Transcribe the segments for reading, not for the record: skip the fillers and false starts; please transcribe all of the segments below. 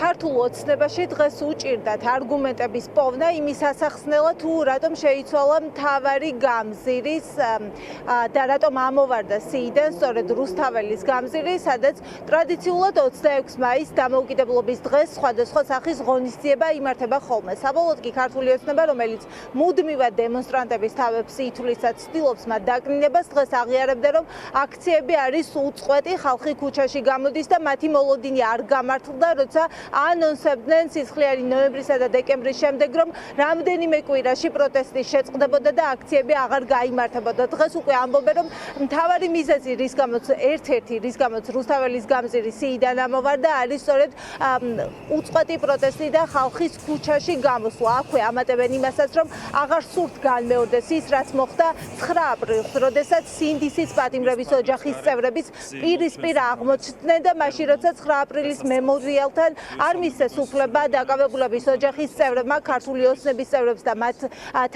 ქართულ ოცნებაში დღეს უჭირდათ არგუმენტების პოვნა იმის ასახსნელად თუ რატომ შეიცვალა მთავარი გამზირის და რატომ ამოვარდა სიიდან სწორედ რუსთაველის გამზირი, სადაც ტრადიციულად 26 მაისს დამოუკიდებლობის დღეს სხვადასხვა სახის ღონისძიება იმართება ხოლმე. საბოლოოდ კი ქართული ოცნება, რომელიც მუდმივად დემონსტრანტების თავებს ითვლისად ცდილობს მათ დაკნინებას, დღეს აღიარებდა, რომ აქციები არის უწყვეტი, ხალხი ქუჩაში გამოდის და მათი მოლოდინი არ გამართლდა, როცა ანონსებდნენ სისხლიანი ნოემბრისა და დეკემბრის შემდეგ, რომ რამდენიმე კვირაში პროტესტი შეწყდებოდა და აქციები აღარ გაიმართებოდა. დღეს უკვე ამბობენ, რომ მთავარი მიზეზი, რის გამოც რუსთაველის გამზირი სიიდან ამოვარდა, არის სწორედ უწყვეტი პროტესტი და ხალხის ქუჩაში გამოსვლა. აქვე ამატებენ იმასაც, რომ აღარ სურთ განმეორდეს ის, რაც მოხდა 9 აპრილს, როდესაც სინდისის პატიმრების ოჯახის წევრების პირისპირ აღმოჩნდნენ და მაშინ, როცა 9 აპრილის მემორიალთან არ მისცეს უფლება დაკავებულების ოჯახის წევრებმა ქართული ოცნების წევრებს და მათ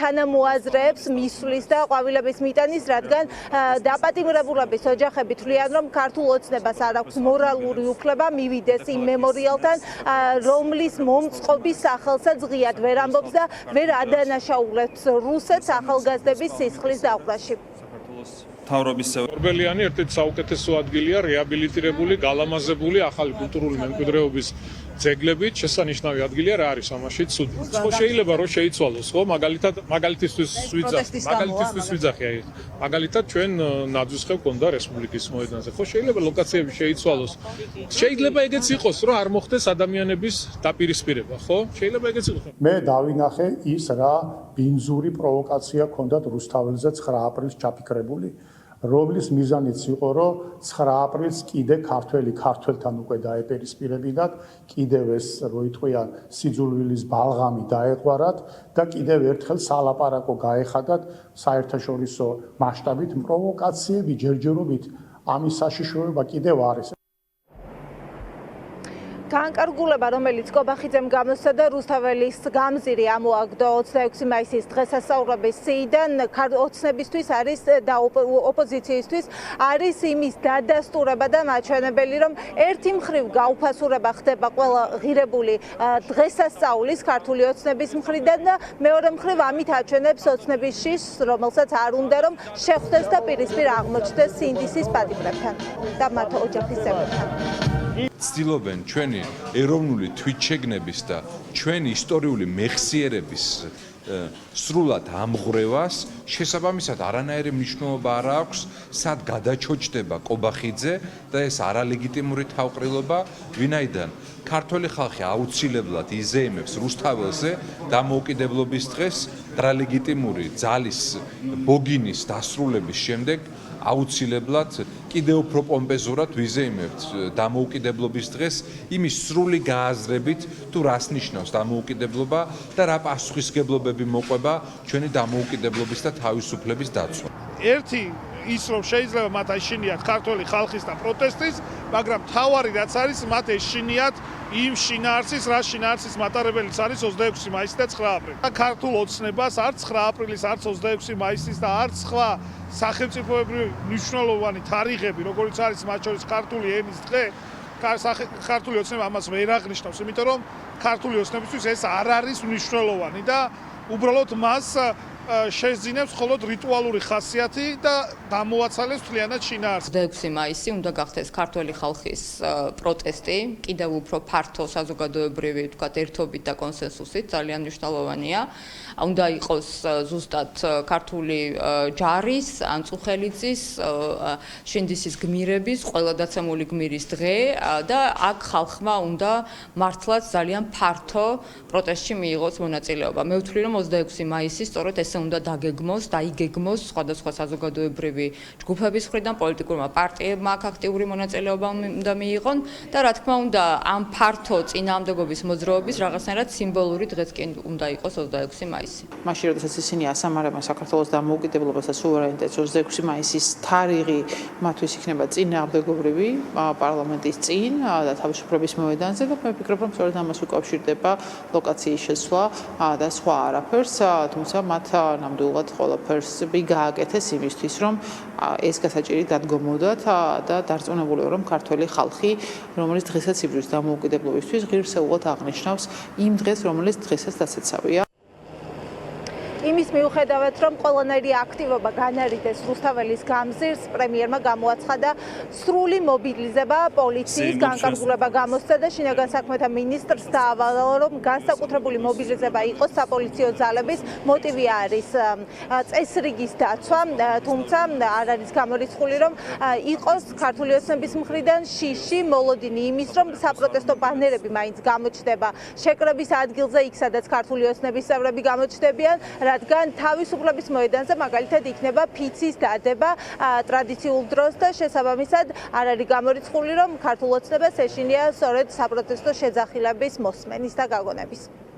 თანამოაზრეებს მისვლის და ყვავილების მიტანის, რადგან დაპატიმრებულების ოჯახები თვლიან, რომ ქართულ ოცნებას არ აქვს მორალური უფლება მივიდეს იმ მემორიალთან, რომლის მომწყობის სახელსაც ღიად ვერ ამბობს და ვერ ადანაშაულებს რუსეთს ახალგაზრდების სისხლის დაყრაში. მთავრობის ორბელიანი ერთ-ერთი საუკეთესო ადგილია რეაბილიტირებული, გალამაზებული ახალი კულტურული მემკვიდრეობის ძეგლებით, შესანიშნავი ადგილია, რა არის ამაში ცუდი. ხო შეიძლება რომ შეიცვალოს, ხო, მაგალითისთვის ვიძახი, მაგალითად ჩვენ ნაძვისხევ გქონდა რესპუბლიკის მოედანზე. ხო შეიძლება ლოკაციები შეიცვალოს. შეიძლება ეგეც იყოს, რომ არ მოხდეს ადამიანების დაპირისპირება, ხო? შეიძლება ეგეც იყოს. მე დავინახე ის რა ბინძური პროვოკაცია ჰქონდათ რუსთაველზე 9 აპრილს ჩაფიქრებული, რომლის მიზანიც იყო, რომ 9 აპრილს კიდე ქართველთან უკვე დაეპირისპირებინათ, კიდევ ეს როიტყვიან სიძულვილის ბალღამი დაეყვარათ და კიდევ ერთხელ სალაპარაკო გაეხადათ საერთაშორისო მასშტაბით პროვოკაციები ჯერჯერობით ამის საშიშროება კიდევ არის. განკარგულება, რომელიც კობახიძემ გამოსცადა რუსთაველის გამზირი ამოაგდო 26 მაისის დღესასწაულების სიიდან ოცნებისთვის არის და ოპოზიციისთვის არის იმის დადასტურება და მაჩვენებელი, რომ ერთი მხრივ გაუფასურება ხდება ყველა ღირებული დღესასწაულის ქართული ოცნების მხრიდან და მეორე მხრივ ამით აჩვენებს ოცნების შიშს, რომელსაც არ უნდა რომ შეხვდეს და პირისპირ აღმოჩნდეს სინდისის პატიმრებთან და მათ ოჯახის წევრებთან. ცდილობენ ჩვენი ეროვნული თვითშეგნების და ჩვენი ისტორიული მეხსიერების სრულად ამღვრევას, შესაბამისად არანაირი მნიშვნელობა არ აქვს, სად გადაჩოჩდება კობახიძე და ეს არალეგიტიმური თავყრილობა, ვინაიდან ქართველი ხალხი აუცილებლად იზეიმებს რუსთაველზე დამოუკიდებლობის დღეს არალეგიტიმური ძალის ბოგინის დასრულების შემდეგ აუცილებლად კიდევ უფრო პომპეზურად ვიზეიმებთ დამოუკიდებლობის დღეს იმის სრული გააზრებით თუ რას ნიშნავს დამოუკიდებლობა და რა პასუხისგებლობები მოყვება ჩვენი დამოუკიდებლობის და თავისუფლების დაცვა. ერთი ის რომ შეიძლება მათ ეშინიათ ქართული ხალხის და პროტესტის, მაგრამ თავარი რაც არის მათ ეშინიათ იმ შინაარსის, რა შინაარსის მატარებელიც არის 26 მაისი და 9 აპრილი. ქართულ ოცნებას არც 9 აპრილის, არც 26 მაისის და არც სხვა სახელმწიფოებრივი მნიშვნელოვანი თარიღები, როგორც არის მათ შორის ქართული ენის დღე, ქართული ოცნება ამას ვერ აღნიშნავს, იმიტომ რომ ქართული ოცნებისთვის ეს არ არის მნიშვნელოვანი და უბრალოდ მას შეძინებს მხოლოდ რიტუალური ხასიათი და გამოაცალეს მთლიანად შინაარსი. 26 მაისი უნდა გახდეს ქართველი ხალხის პროტესტი, კიდევ უფრო ფართო საზოგადოებრივი, თქვათ, ერთობით და კონსენსუსით, ძალიან მნიშვნელოვანია. უნდა იყოს ზუსტად ქართული ჯარის, ან წუხელიძის, შინდისის გმირების, ყველა დაცემული გმირის დღე და აქ ხალხმა უნდა მართლაც ძალიან ფართო პროტესტში მიიღოს მონაწილეობა. მე ვთვლი, რომ 26 მაისი სწორედ ესე უნდა დაგეგმოს, დაიგეგმოს სხვადასხვა საზოგადოებრივი ჯგუფების მხრიდან, პოლიტიკურმა პარტიებმა აქ აქტიური მონაწილეობა უნდა მიიღონ და რა თქმა უნდა, ამ ფართო წინააღმდეგობის მოძრაობის რაღაცნაირად სიმბოლური დღეც კი უნდა იყოს 26 მაისი. მაშინ, როდესაც ისინი ასამარებენ საქართველოს დამოუკიდებლობას და სუვერენიტეტს, 26 მაისის თარიღი მათთვის იქნება წინააღმდეგობრივი პარლამენტის წინ და თავისუფლების მოედანზე და მე ვფიქრობ, რომ სწორედ ამას უკავშირდება ლოკაციის შესვლა და სხვა არაფერს, თუმცა მათ ნამდვილად ყველაფერს გააკეთეს იმისთვის, რომ ეს გასაჭირი დადგომოდათ და დარწმუნებული ვარ, რომ ქართველი ხალხი, რომელიც დღესაც იბრძვის დამოუკიდებლობისთვის, ღირსეულად აღნიშნავს იმ დღეს, რომელიც დღესაც დასაცავია. იმის მიუხედავად, რომ ყველანაირი აქტივობა განარიდეს რუსთაველის გამზირს, პრემიერმა გამოაცხადა სრული მობილიზება, პოლიციის განკარგულება გამოსცა და შინაგან საქმეთა მინისტრს დაავალა, რომ განსაკუთრებული მობილიზება იყოს საპოლიციო ძალების, მოტივი არის წესრიგის დაცვა, თუმცა არ არის გამორიცხული, რომ იყოს ქართული ოცნების მხრიდან შიში მოლოდინი იმის, რომ საპროტესტო ბანერები მაინც გამოჩნდება შეკრების ადგილზე, იქ სადაც ქართული ოცნების წევრები გამოჩნდებიან, რადგან თავისუფლების მოედანზე მაგალითად იქნება ფიცის დადება ტრადიციულ დროს და შესაბამისად არ არის გამორიცხული, რომ ქართულ ოცნებას ეშინია სწორედ საპროტესტო შეძახილების მოსმენის და გაგონების.